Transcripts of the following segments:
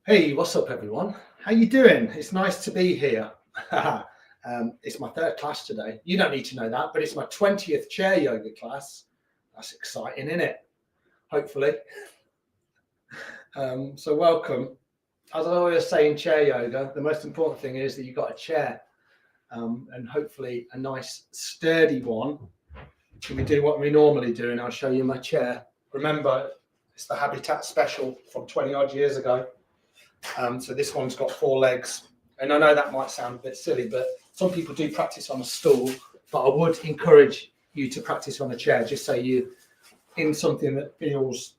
Hey, what's up, everyone? How you doing? It's nice to be here. It's my third class today. You don't need to know that, but it's my 20th chair yoga class. That's exciting, isn't it? Hopefully. So welcome. As I always say in chair yoga, the most important thing is that you've got a chair, and hopefully a nice sturdy one. We do what we normally do, and I'll show you my chair. Remember, it's the Habitat Special from 20 odd years ago. So this one's got 4 legs, and I know that might sound a bit silly, but some people do practice on a stool. But I would encourage you to practice on a chair, just so you're in something that feels,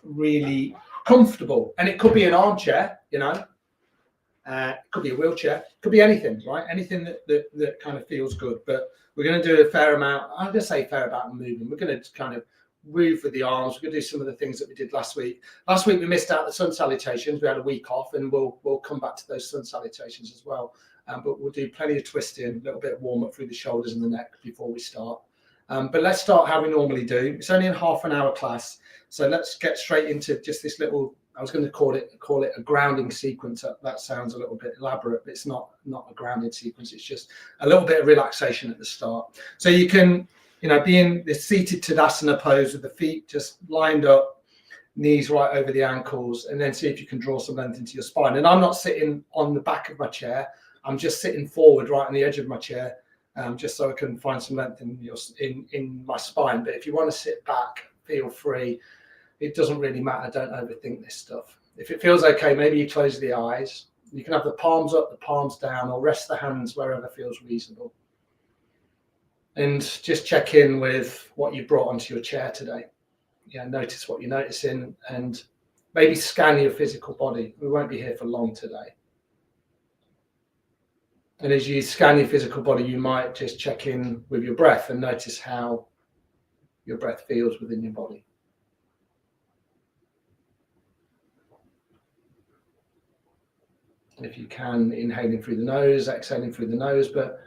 really comfortable. And it could be an armchair, it could be a wheelchair, it could be anything, right? Anything that kind of feels good. But we're going to do a fair amount. I'm going to say fair amount of movement. We're going to kind of move with the arms. We're going to do some of the things that we did last week. Last week we missed out the sun salutations. We had a week off, and we'll come back to those sun salutations as well. But we'll do plenty of twisting, a little bit of warm up through the shoulders and the neck before we start. But let's start how we normally do. It's only a half an hour class, so let's get straight into just this little. I was going to call it a grounding sequence. That sounds a little bit elaborate, but it's not a grounding sequence. It's just a little bit of relaxation at the start. So you can, be in the seated Tadasana pose with the feet just lined up, knees right over the ankles, and then see if you can draw some length into your spine. And I'm not sitting on the back of my chair. I'm just sitting forward right on the edge of my chair, just so I can find some length in my spine. But if you want to sit back, feel free. It doesn't really matter. Don't overthink this stuff. If it feels okay, maybe you close the eyes. You can have the palms up, the palms down, or rest the hands wherever feels reasonable. And just check in with what you brought onto your chair today. Notice what you're noticing, and maybe scan your physical body. We won't be here for long today. And as you scan your physical body, you might just check in with your breath and notice how your breath feels within your body. And if you can, inhaling through the nose, exhaling through the nose, but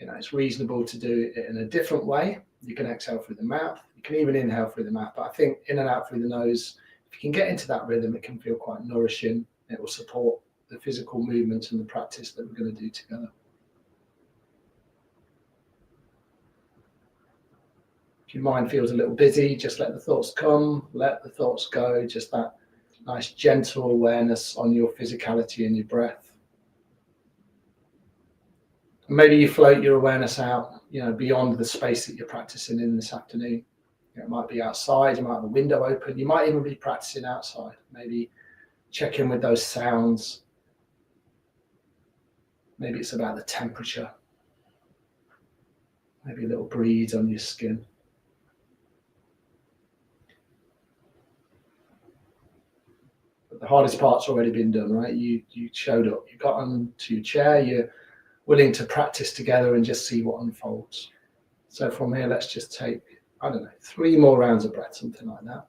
it's reasonable to do it in a different way. You can exhale through the mouth. You can even inhale through the mouth. But I think in and out through the nose, if you can get into that rhythm, it can feel quite nourishing. It will support the physical movement and the practice that we're going to do together. If your mind feels a little busy, just let the thoughts come, let the thoughts go. Just that nice gentle awareness on your physicality and your breath. And maybe you float your awareness out, beyond the space that you're practicing in this afternoon. It might be outside, you might have a window open, you might even be practicing outside. Maybe check in with those sounds. Maybe it's about the temperature. Maybe a little breeze on your skin. But the hardest part's already been done, right? You showed up, you got onto your chair, you're willing to practice together and just see what unfolds. So from here, let's just take, 3 more rounds of breath, something like that.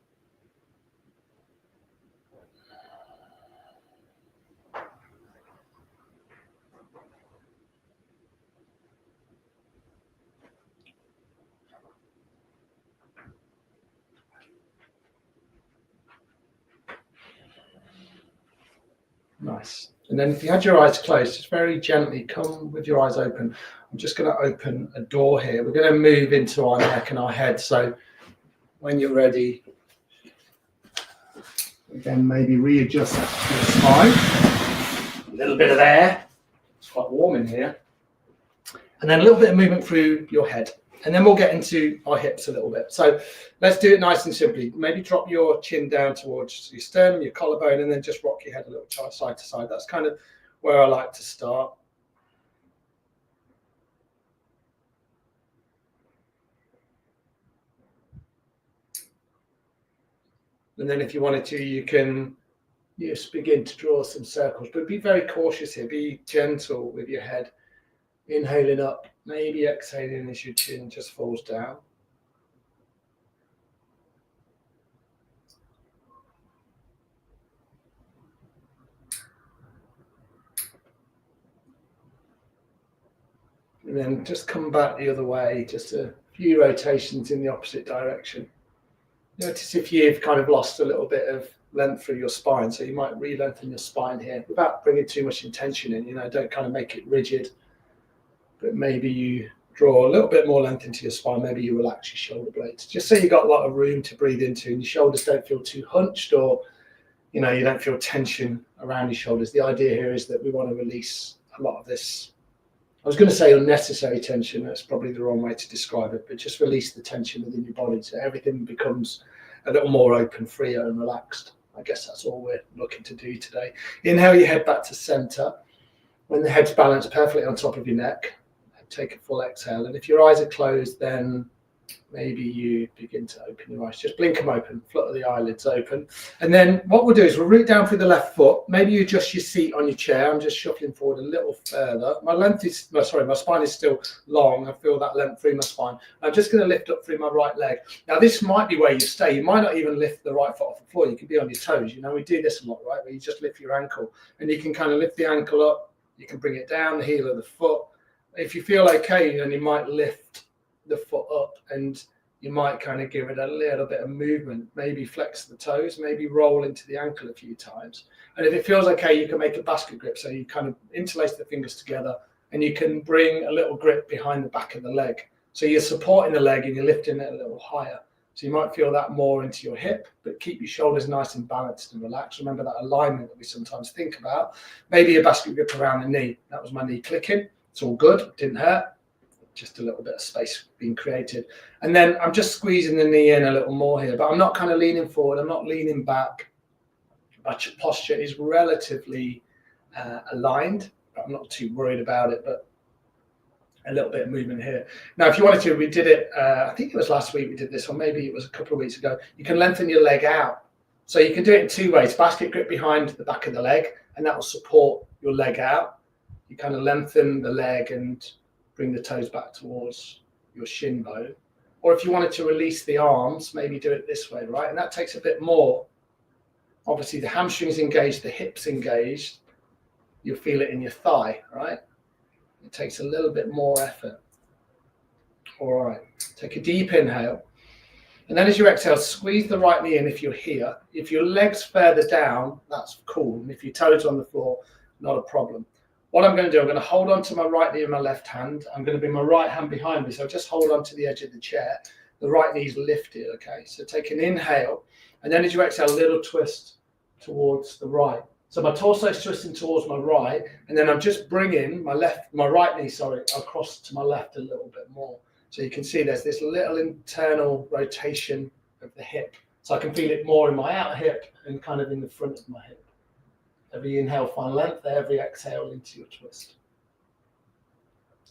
Nice. And then if you had your eyes closed, just very gently come with your eyes open. I'm just going to open a door here. We're going to move into our neck and our head. So when you're ready, again, maybe readjust your spine. A little bit of air. It's quite warm in here. And then a little bit of movement through your head. And then we'll get into our hips a little bit. So let's do it nice and simply. Maybe drop your chin down towards your sternum, your collarbone, and then just rock your head a little side to side. That's kind of where I like to start. And then if you wanted to, you can just begin to draw some circles, but be very cautious here. Be gentle with your head. Inhaling up, maybe exhaling as your chin just falls down. And then just come back the other way, just a few rotations in the opposite direction. Notice if you've kind of lost a little bit of length through your spine. So you might re-lengthen your spine here without bringing too much intention in. Don't kind of make it rigid, but maybe you draw a little bit more length into your spine. Maybe you relax your shoulder blades, just so you've got a lot of room to breathe into and your shoulders don't feel too hunched, or you don't feel tension around your shoulders. The idea here is that we want to release a lot of this, I was going to say unnecessary tension, that's probably the wrong way to describe it, but just release the tension within your body so everything becomes a little more open, freer and relaxed. I guess that's all we're looking to do today. Inhale your head back to center. When the head's balanced perfectly on top of your neck, take a full exhale. And if your eyes are closed, then maybe you begin to open your eyes. Just blink them open, flutter the eyelids open. And then what we'll do is we'll root down through the left foot. Maybe you adjust your seat on your chair. I'm just shuffling forward a little further. My spine is still long. I feel that length through my spine. I'm just going to lift up through my right leg. Now, this might be where you stay. You might not even lift the right foot off the floor. You could be on your toes. We do this a lot, right? Where you just lift your ankle and you can kind of lift the ankle up. You can bring it down the heel of the foot. If you feel okay, then you might lift the foot up and you might kind of give it a little bit of movement, maybe flex the toes, maybe roll into the ankle a few times. And if it feels okay, you can make a basket grip. So you kind of interlace the fingers together and you can bring a little grip behind the back of the leg. So you're supporting the leg and you're lifting it a little higher. So you might feel that more into your hip, but keep your shoulders nice and balanced and relaxed. Remember that alignment that we sometimes think about. Maybe a basket grip around the knee. That was my knee clicking. It's all good, didn't hurt, just a little bit of space being created. And then I'm just squeezing the knee in a little more here, but I'm not kind of leaning forward, I'm not leaning back. My posture is relatively aligned, but I'm not too worried about it, but a little bit of movement here. Now, if you wanted to, we did it, I think it was last week we did this, or maybe it was a couple of weeks ago. You can lengthen your leg out. So you can do it in two ways. Basket grip behind the back of the leg, and that will support your leg out. You kind of lengthen the leg and bring the toes back towards your shin bone. Or if you wanted to release the arms, maybe do it this way, right? And that takes a bit more. Obviously, the hamstrings engaged, the hips engaged. You'll feel it in your thigh, right? It takes a little bit more effort. All right, take a deep inhale. And then as you exhale, squeeze the right knee in if you're here. If your leg's further down, that's cool. And if your toes on the floor, not a problem. What I'm going to do, I'm going to hold on to my right knee in my left hand. I'm going to bring my right hand behind me. So just hold on to the edge of the chair. The right knee's lifted, okay? So take an inhale. And then as you exhale, a little twist towards the right. So my torso is twisting towards my right. And then I'm just bringing my right knee, across to my left a little bit more. So you can see there's this little internal rotation of the hip. So I can feel it more in my outer hip and kind of in the front of my hip. Every inhale, find length. Every exhale into your twist.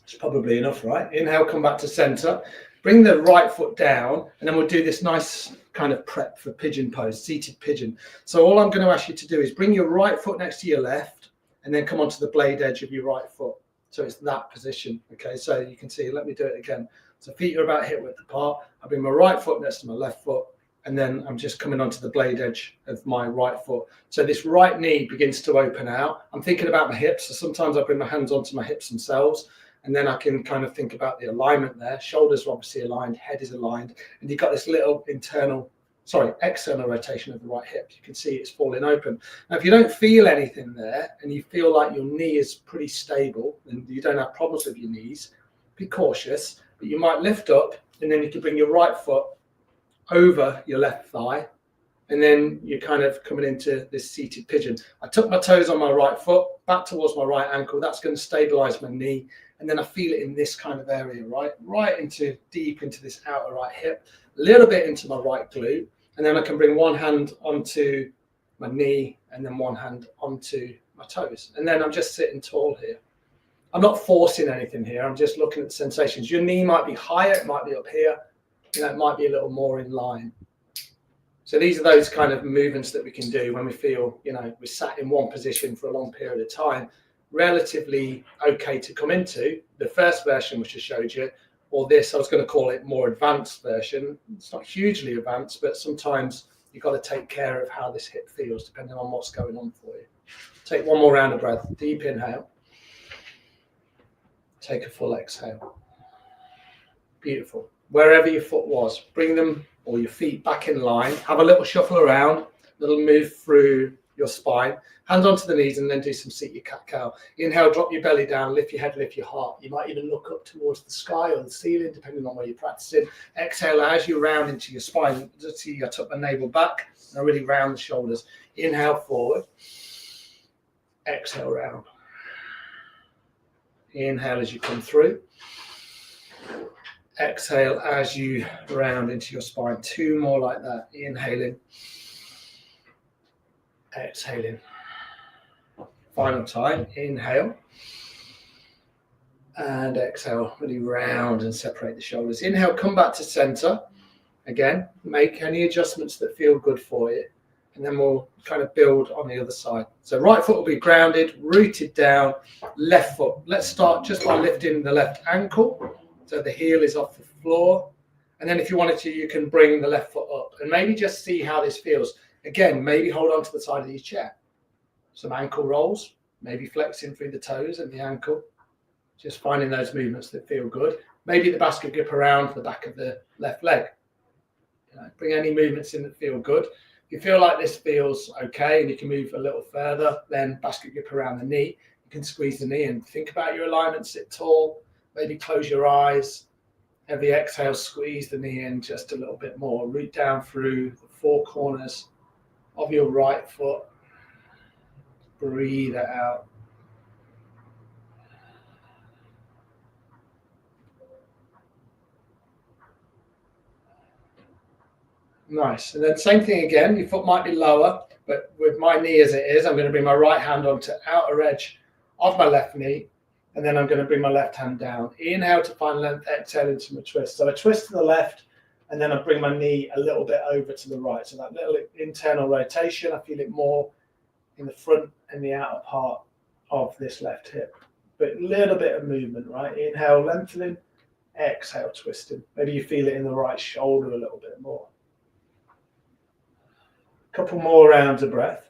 It's probably enough, right? Inhale, come back to center. Bring the right foot down, and then we'll do this nice kind of prep for pigeon pose, seated pigeon. So all I'm going to ask you to do is bring your right foot next to your left, and then come onto the blade edge of your right foot. So it's that position, okay? So you can see, let me do it again. So feet are about hip width apart. I bring my right foot next to my left foot, and then I'm just coming onto the blade edge of my right foot. So this right knee begins to open out. I'm thinking about my hips. So sometimes I bring my hands onto my hips themselves, and then I can kind of think about the alignment there. Shoulders are obviously aligned, head is aligned, and you've got this little external rotation of the right hip. You can see it's falling open. Now, if you don't feel anything there, and you feel like your knee is pretty stable, and you don't have problems with your knees, be cautious, but you might lift up, and then you can bring your right foot over your left thigh, and then you're kind of coming into this seated pigeon. I tuck my toes on my right foot, back towards my right ankle. That's going to stabilize my knee, and then I feel it in this kind of area, right into deep into this outer right hip, a little bit into my right glute, and then I can bring one hand onto my knee, and then one hand onto my toes, and then I'm just sitting tall here. I'm not forcing anything here. I'm just looking at the sensations. Your knee might be higher, it might be up here. It might be a little more in line. So these are those kind of movements that we can do when we feel, we're sat in one position for a long period of time. Relatively okay to come into. The first version which I showed you, or this, I was going to call it more advanced version. It's not hugely advanced, but sometimes you've got to take care of how this hip feels depending on what's going on for you. Take one more round of breath. Deep inhale. Take a full exhale. Beautiful. Wherever your foot was, bring them or your feet back in line. Have a little shuffle around. little move through your spine. Hands onto the knees and then do some seated cat-cow. Inhale, drop your belly down, lift your head, lift your heart. You might even look up towards the sky or the ceiling, depending on where you're practicing. Exhale as you round into your spine. Just see you tuck the navel back and really round the shoulders. Inhale forward. Exhale round. Inhale as you come through. Exhale as you round into your spine. 2 more like that. Inhaling. Exhaling. Final time. Inhale. And exhale. Really round and separate the shoulders. Inhale, come back to center. Again, make any adjustments that feel good for you. And then we'll kind of build on the other side. So right foot will be grounded, rooted down, left foot. Let's start just by lifting the left ankle. So the heel is off the floor. And then if you wanted to, you can bring the left foot up and maybe just see how this feels. Again, maybe hold on to the side of your chair. Some ankle rolls, maybe flexing through the toes and the ankle. Just finding those movements that feel good. Maybe the basket grip around the back of the left leg. Bring any movements in that feel good. If you feel like this feels okay and you can move a little further, then basket grip around the knee. You can squeeze the knee and think about your alignment, sit tall, maybe close your eyes. Every exhale, squeeze the knee in just a little bit more. Root down through the 4 corners of your right foot. Breathe it out. Nice. And then same thing again. Your foot might be lower, but with my knee as it is, I'm going to bring my right hand onto outer edge of my left knee. And then I'm going to bring my left hand down. Inhale to find length, exhale into my twist. So I twist to the left, and then I bring my knee a little bit over to the right. So that little internal rotation, I feel it more in the front and the outer part of this left hip. But a little bit of movement, right? Inhale, lengthening, exhale, twisting. Maybe you feel it in the right shoulder a little bit more. A couple more rounds of breath.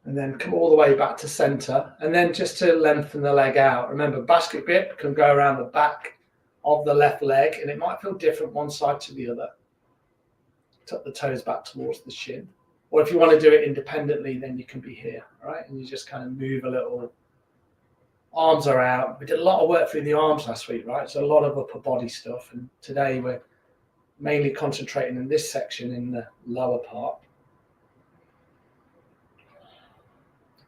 And then come all the way back to center. And then just to lengthen the leg out. Remember, basket grip can go around the back of the left leg, and it might feel different one side to the other. Tuck the toes back towards the shin. Or if you want to do it independently, then you can be here, right? And you just kind of move a little. Arms are out. We did a lot of work through the arms last week, right? So a lot of upper body stuff. And today we're mainly concentrating in this section in the lower part.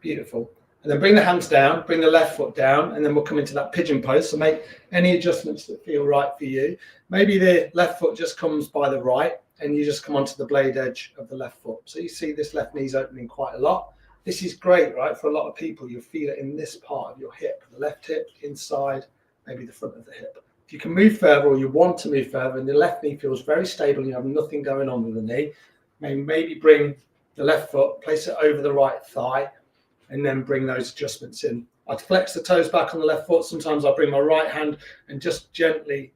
Beautiful. And then bring the hands down, bring the left foot down, and then we'll come into that pigeon pose. So make any adjustments that feel right for you. Maybe the left foot just comes by the right, and you just come onto the blade edge of the left foot. So you see this left knee's opening quite a lot. This is great, right? For a lot of people, you'll feel it in this part of your hip, the left hip, inside, maybe the front of the hip. If you can move further, or you want to move further, and the left knee feels very stable, and you have nothing going on with the knee, maybe bring the left foot, place it over the right thigh, and then bring those adjustments in. I'd flex the toes back on the left foot. Sometimes I'll bring my right hand and just gently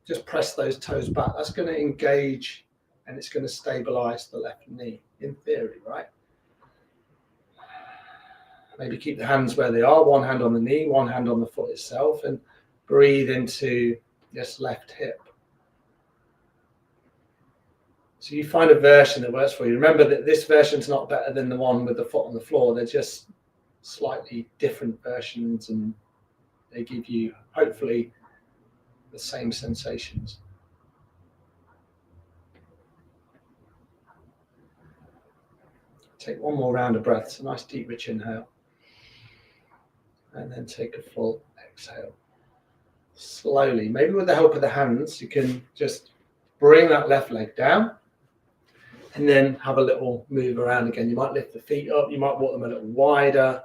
just press those toes back. That's going to engage and it's going to stabilize the left knee in theory, right? Maybe keep the hands where they are, one hand on the knee, one hand on the foot itself, and breathe into this left hip. So you find a version that works for you. Remember that this version's not better than the one with the foot on the floor. They're just slightly different versions, and they give you, hopefully, the same sensations. Take one more round of breaths, a nice deep, rich inhale. And then take a full exhale. Slowly, maybe with the help of the hands, you can just bring that left leg down. And then have a little move around again. You might lift the feet up. You might walk them a little wider.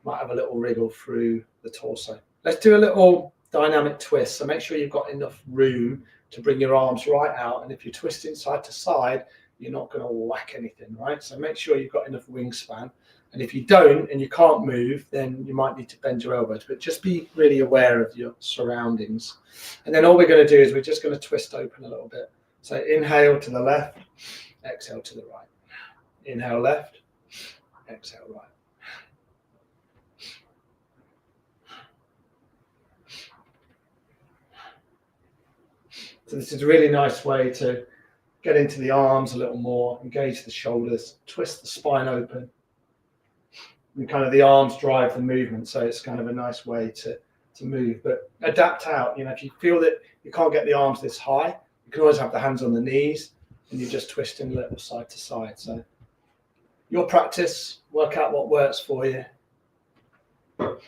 Might have a little wriggle through the torso. Let's do a little dynamic twist. So make sure you've got enough room to bring your arms right out. And if you're twisting side to side, you're not going to whack anything, right? So make sure you've got enough wingspan. And if you don't and you can't move, then you might need to bend your elbows. But just be really aware of your surroundings. And then all we're going to do is we're just going to twist open a little bit. So inhale to the left, exhale to the right. Inhale left, exhale right. So this is a really nice way to get into the arms a little more, engage the shoulders, twist the spine open. And kind of the arms drive the movement, so it's kind of a nice way to move. But adapt out. You know, if you feel that you can't get the arms this high, you can always have the hands on the knees and you're just twisting a little side to side. So your practice, work out what works for you. And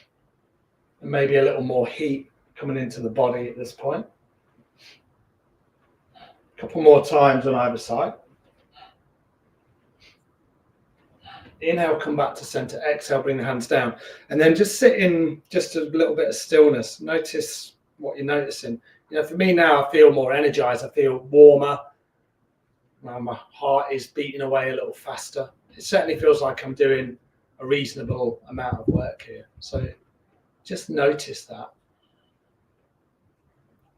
maybe a little more heat coming into the body at this point. A couple more times on either side. Inhale, come back to center. Exhale, bring the hands down. And then just sit in just a little bit of stillness. Notice what you're noticing. You know, for me now, I feel more energized. I feel warmer. My heart is beating away a little faster. It certainly feels like I'm doing a reasonable amount of work here. So just notice that.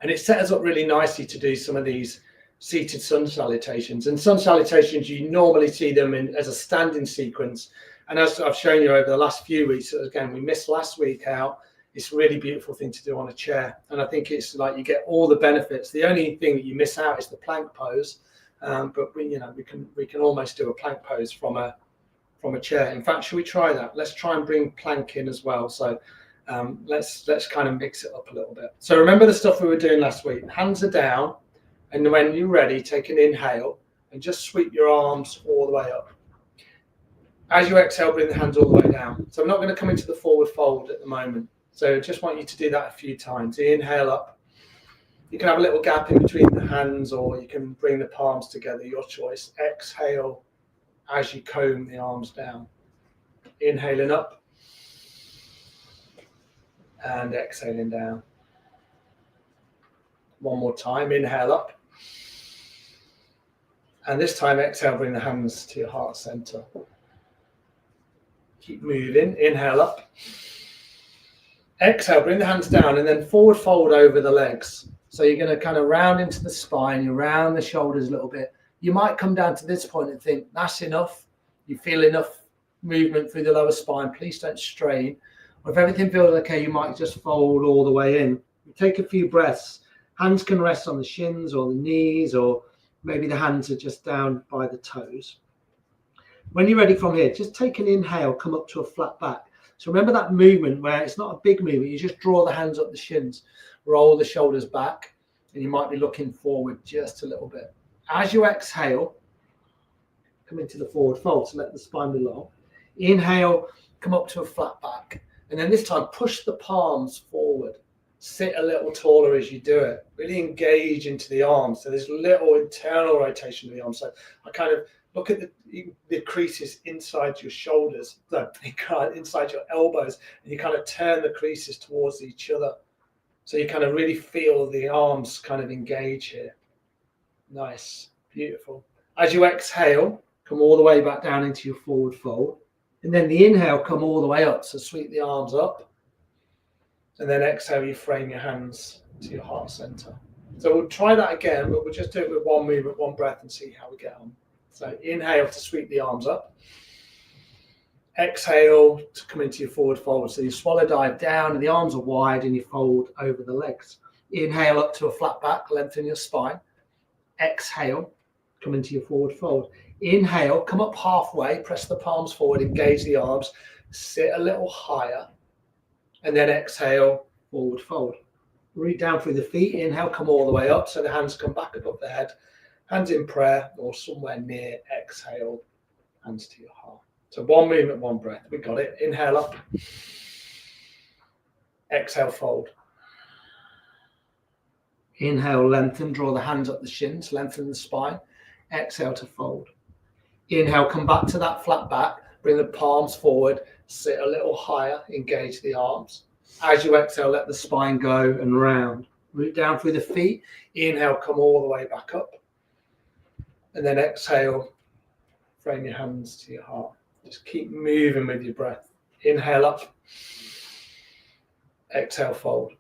And it sets us up really nicely to do some of these seated sun salutations. And sun salutations, you normally see them as a standing sequence. And as I've shown you over the last few weeks, again, we missed last week out. It's a really beautiful thing to do on a chair. And I think it's like you get all the benefits. The only thing that you miss out is the plank pose. But we can almost do a plank pose from a chair. In fact, should we try that? Let's try and bring plank in as well. So let's kind of mix it up a little bit. So remember the stuff we were doing last week. Hands are down. And when you're ready, take an inhale and just sweep your arms all the way up. As you exhale, bring the hands all the way down. So I'm not going to come into the forward fold at the moment. So I just want you to do that a few times. Inhale up. You can have a little gap in between the hands, or you can bring the palms together, your choice. Exhale as you comb the arms down. Inhaling up and exhaling down. One more time. Inhale up. And this time, exhale, bring the hands to your heart center. Keep moving. Inhale up. Exhale, bring the hands down, and then forward fold over the legs. So you're going to kind of round into the spine, you round the shoulders a little bit. You might come down to this point and think, that's enough. You feel enough movement through the lower spine. Please don't strain. Or if everything feels okay, you might just fold all the way in. Take a few breaths. Hands can rest on the shins or the knees, or maybe the hands are just down by the toes. When you're ready from here, just take an inhale, come up to a flat back. So remember that movement where it's not a big movement. You just draw the hands up the shins, roll the shoulders back, and you might be looking forward just a little bit. As you exhale, come into the forward fold, so let the spine be long. Inhale, come up to a flat back. And then this time, push the palms forward. Sit a little taller as you do it. Really engage into the arms. So there's little internal rotation of the arms. So I kind of look at the creases inside your shoulders, inside your elbows, and you kind of turn the creases towards each other. So you kind of really feel the arms kind of engage here. Nice, beautiful. As you exhale, come all the way back down into your forward fold. And then the inhale, come all the way up. So sweep the arms up. And then exhale, you frame your hands to your heart center. So we'll try that again, but we'll just do it with one movement, one breath, and see how we get on. So inhale to sweep the arms up. Exhale to come into your forward fold. So you swallow dive down and the arms are wide and you fold over the legs. Inhale up to a flat back, lengthen your spine. Exhale, come into your forward fold. Inhale, come up halfway, press the palms forward, engage the arms, sit a little higher. And then exhale, forward fold. Root down through the feet. Inhale, come all the way up. So the hands come back above the head. Hands in prayer or somewhere near. Exhale, hands to your heart. So one movement, one breath. We got it. Inhale up. Exhale, fold. Inhale, lengthen. Draw the hands up the shins. Lengthen the spine. Exhale to fold. Inhale, come back to that flat back. Bring the palms forward. Sit a little higher. Engage the arms. As you exhale, let the spine go and round. Root down through the feet. Inhale, come all the way back up. And then exhale, frame your hands to your heart. Just keep moving with your breath. Inhale up. Exhale, fold.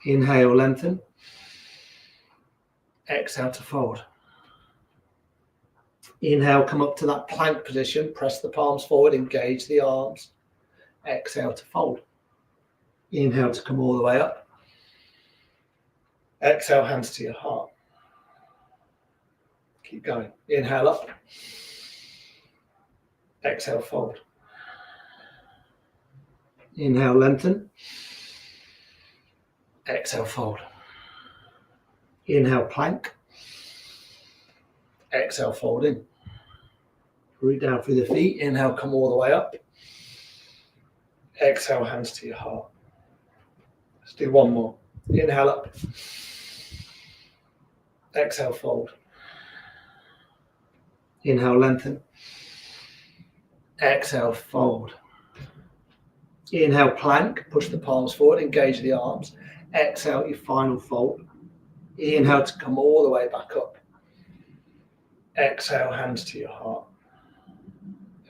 Inhale, lengthen. Exhale to fold. Inhale, come up to that plank position. Press the palms forward, engage the arms. Exhale to fold. Inhale to come all the way up. Exhale, hands to your heart. Keep going. Inhale up. Exhale, fold. Inhale, lengthen. Exhale, fold. Inhale, plank. Exhale, fold in. Root down through the feet. Inhale, come all the way up. Exhale, hands to your heart. Let's do one more. Inhale up. Exhale, fold. Inhale, lengthen. Exhale, fold. Inhale, plank. Push the palms forward, engage the arms. Exhale, your final fold. Inhale to come all the way back up. Exhale, hands to your heart.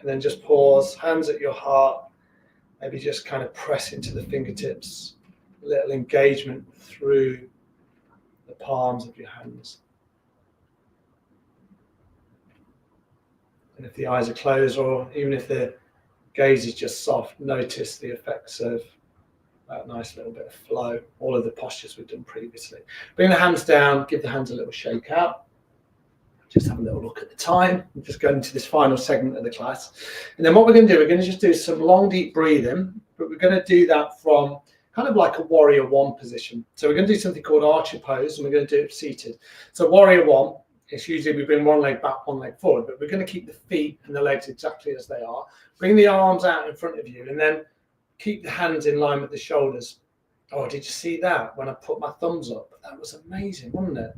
And then just pause, hands at your heart. Maybe just kind of press into the fingertips. A little engagement through the palms of your hands. And if the eyes are closed, or even if the gaze is just soft, notice the effects of that nice little bit of flow, all of the postures we've done previously. Bring the hands down, give the hands a little shake out. Just have a little look at the time. We're just going into this final segment of the class. And then what we're going to do, we're going to just do some long, deep breathing, but we're going to do that from kind of like a warrior one position. So we're going to do something called archer pose, and we're going to do it seated. So warrior one, it's usually we bring one leg back, one leg forward, but we're going to keep the feet and the legs exactly as they are. Bring the arms out in front of you, and then keep the hands in line with the shoulders. Oh, did you see that when I put my thumbs up? That was amazing, wasn't it?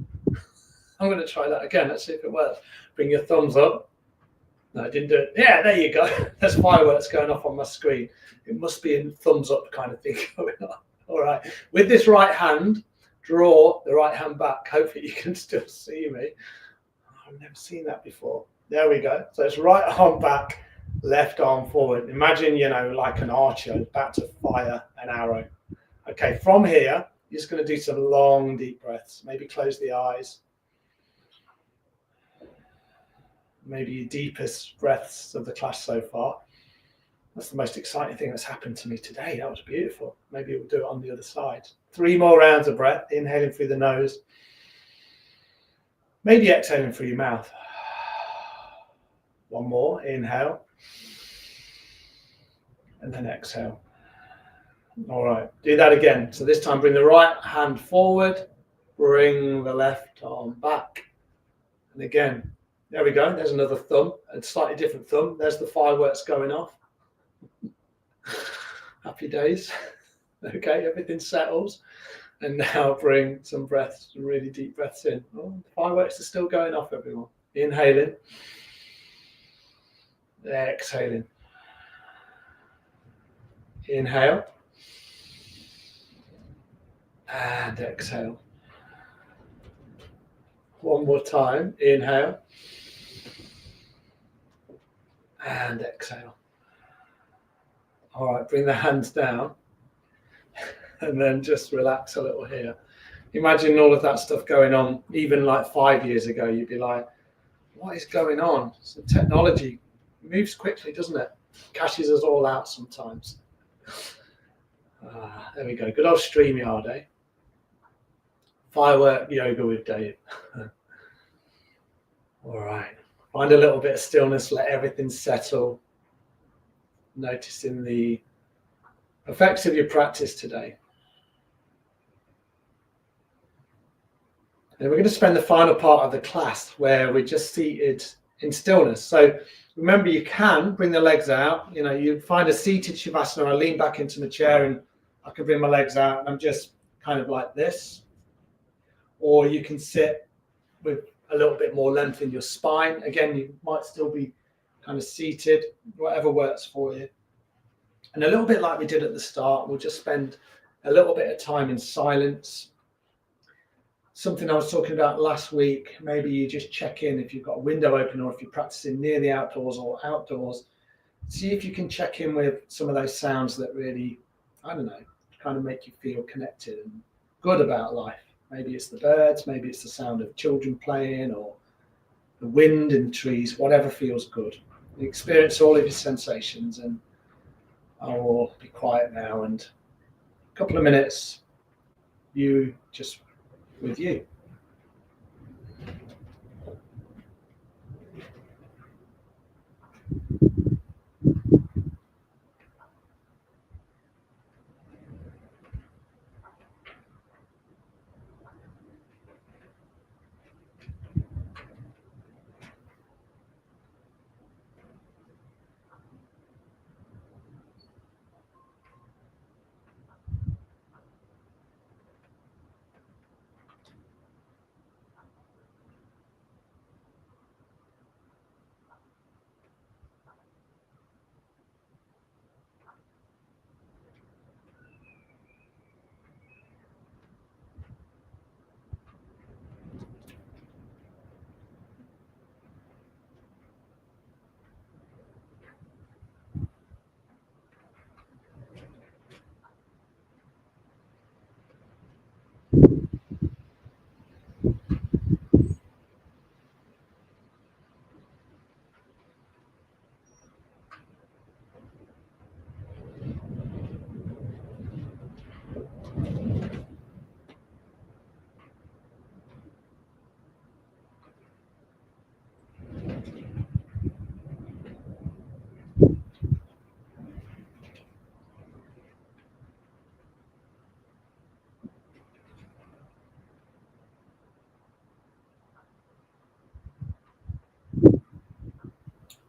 I'm going to try that again. Let's see if it works. Bring your thumbs up. No, I didn't do it. Yeah, there you go. There's fireworks going off on my screen. It must be a thumbs up kind of thing going on. All right. With this right hand, draw the right hand back. Hopefully you can still see me. I've never seen that before. There we go. So it's right arm back, left arm forward. Imagine, like an archer about to fire an arrow. Okay, from here, you're just going to do some long, deep breaths. Maybe close the eyes. Maybe your deepest breaths of the class so far. That's the most exciting thing that's happened to me today. That was beautiful. Maybe we'll do it on the other side. 3 more rounds of breath, inhaling through the nose. Maybe exhaling through your mouth. 1 more, inhale. And then exhale. All right, do that again. So this time bring the right hand forward, bring the left arm back. And again, there we go. There's another thumb, a slightly different thumb. There's the fireworks going off. Happy days. Okay, everything settles. And now bring some breaths, some really deep breaths in. Oh, the fireworks are still going off, everyone. Inhaling. Exhaling. Inhale. And exhale. 1 more time. Inhale. And exhale. All right, bring the hands down. And then just relax a little here. Imagine all of that stuff going on, even like 5 years ago, you'd be like, what is going on? So technology moves quickly, doesn't it? Cashes us all out sometimes. There we go. Good old StreamYard, eh? Firework yoga with Dave. All right. Find a little bit of stillness, let everything settle. Noticing the effects of your practice today. And we're going to spend the final part of the class where we're just seated in stillness. So remember, you can bring the legs out. You find a seated Shavasana. I lean back into my chair and I can bring my legs out and I'm just kind of like this. Or you can sit with a little bit more length in your spine. Again, you might still be kind of seated, whatever works for you. And a little bit like we did at the start, we'll just spend a little bit of time in silence. Something I was talking about last week, maybe you just check in if you've got a window open or if you're practicing near the outdoors or outdoors. See if you can check in with some of those sounds that really, kind of make you feel connected and good about life. Maybe it's the birds, maybe it's the sound of children playing or the wind in the trees, whatever feels good. You experience all of your sensations, and I will be quiet now, and a couple of minutes, you just with you.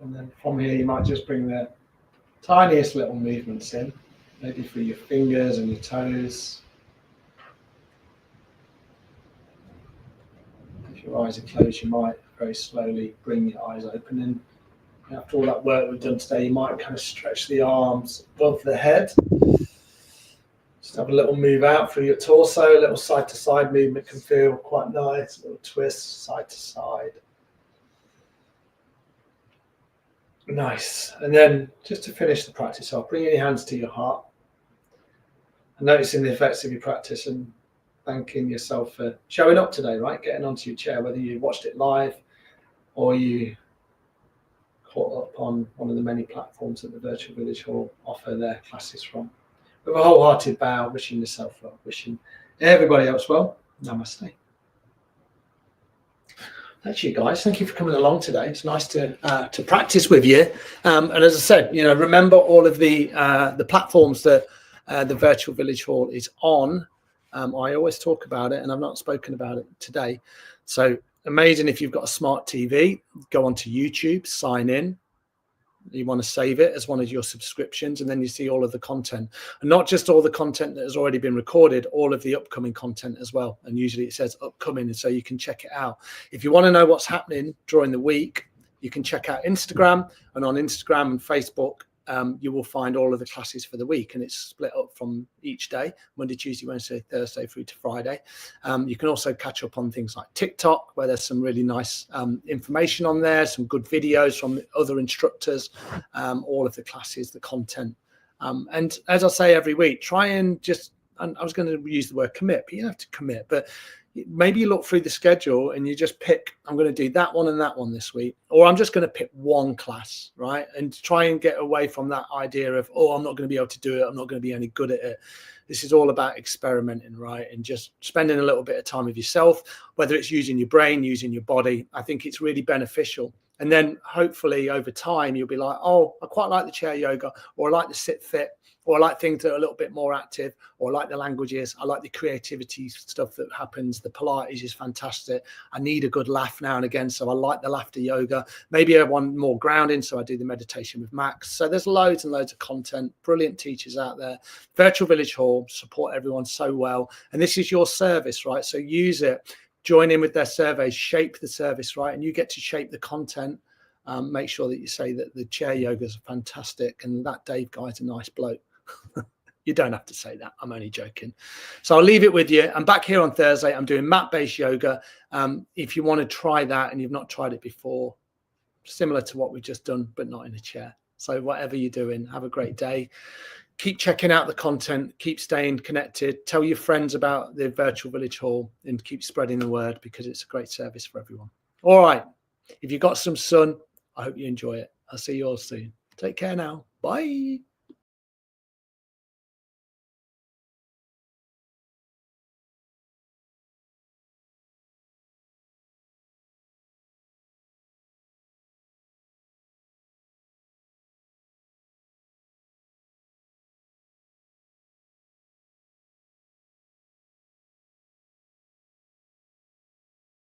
And then from here, you might just bring the tiniest little movements in, maybe through your fingers and your toes. If your eyes are closed, you might very slowly bring your eyes open. And after all that work we've done today, you might kind of stretch the arms above the head. Just have a little move out through your torso, a little side-to-side movement can feel quite nice, a little twist side to side. Nice. And then just to finish the practice off, bringing your hands to your heart and noticing the effects of your practice and thanking yourself for showing up today, right? Getting onto your chair, whether you watched it live or you caught up on one of the many platforms that the Virtual Village Hall offer their classes from. With a wholehearted bow, wishing yourself well, wishing everybody else well. Namaste. Thank you, guys. Thank you for coming along today. It's nice to practice with you. And as I said, remember all of the platforms that the Virtual Village Hall is on. I always talk about it, and I've not spoken about it today. So amazing if you've got a smart TV, go onto YouTube, sign in. You want to save it as one of your subscriptions, and then you see all of the content, and not just all the content that has already been recorded, all of the upcoming content as well. And usually it says upcoming, and so you can check it out. If you want to know what's happening during the week, you can check out Instagram, and on Instagram and Facebook, you will find all of the classes for the week, and it's split up from each day, Monday, Tuesday, Wednesday, Thursday through to Friday. You can also catch up on things like TikTok, where there's some really nice information on there, some good videos from other instructors, all of the classes, the content. And as I say every week, try and just, and I was going to use the word commit, but you don't have to commit, but maybe you look through the schedule and you just pick, I'm going to do that one and that one this week, or I'm just going to pick one class, right? And try and get away from that idea of, oh, I'm not going to be able to do it, I'm not going to be any good at it. This is all about experimenting, right? And just spending a little bit of time with yourself, whether it's using your brain, using your body. I think it's really beneficial. And then hopefully over time, you'll be like, oh, I quite like the chair yoga, or I like the sit fit, or I like things that are a little bit more active, or I like the languages, I like the creativity stuff that happens. The Pilates is fantastic. I need a good laugh now and again, so I like the laughter yoga. Maybe I want more grounding, so I do the meditation with Max. So there's loads and loads of content, brilliant teachers out there. Virtual Village Hall support everyone so well. And this is your service, right? So use it. Join in with their surveys, shape the service, right? And you get to shape the content. Make sure that you say that the chair yoga is fantastic and that Dave guy's a nice bloke. You don't have to say that. I'm only joking. So I'll leave it with you. I'm back here on Thursday. I'm doing mat-based yoga. If you want to try that and you've not tried it before, similar to what we've just done, but not in a chair. So whatever you're doing, have a great day. Keep checking out the content. Keep staying connected. Tell your friends about the Virtual Village Hall and keep spreading the word, because it's a great service for everyone. All right. If you've got some sun, I hope you enjoy it. I'll see you all soon. Take care now. Bye.